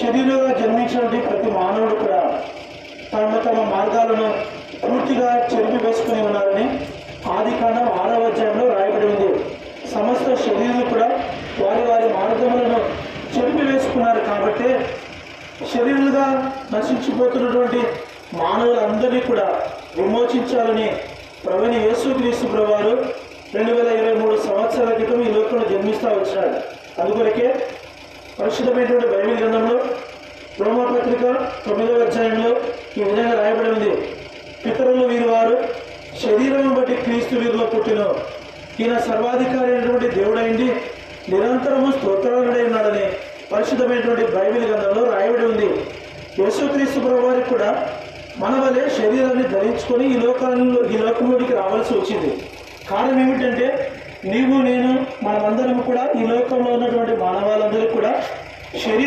శరీరంగా జన్మించినటువంటి ప్రతి మానవుడు కూడా తమ తమ మార్గాలను పూర్తిగా చెరిపి వేసుకుని ఉన్నారని ఆదికాండం 6వ అధ్యాయంలో రాయబడి ఉంది. సమస్త శరీరులు కూడా వారి వారి మార్గములను చెరిపి వేసుకున్నారు. కాబట్టి శరీరులుగా నశించిపోతున్నటువంటి మానవులందరినీ కూడా విమోచించాలని ప్రభువైన యేసుక్రీస్తు ప్రభువారు 2023 సంవత్సరాల క్రితం ఈ లోకంలో జన్మిస్తూ వచ్చినాడు. అందుకొరకే పరిశుద్ధమైనటువంటి బైబిల్ గ్రంథంలో రోమాపత్రిక 9వ అధ్యాయంలో ఈ విధంగా రాయబడి ఉంది. పితరులు వీరి వారు శరీరం బట్టి క్రీస్తు వీరిలో పుట్టిన ఈయన సర్వాధికారి అయినటువంటి దేవుడైంది నిరంతరము స్తోత్రాలుడై ఉన్నాడని పరిశుద్ధమైనటువంటి బైబిల్ గ్రంథంలో రాయబడి ఉంది. యేసుక్రీస్తు ప్రభువారికి కూడా మన వలె శరీరాన్ని ధరించుకొని ఈ లోకంలోకి రావాల్సి వచ్చింది. కారణం ఏమిటంటే నీవు నేను మనమందరం కూడా ఈ లోకంలో ఉన్నటువంటి మానవాళ్ళందరూ కూడా శరీరం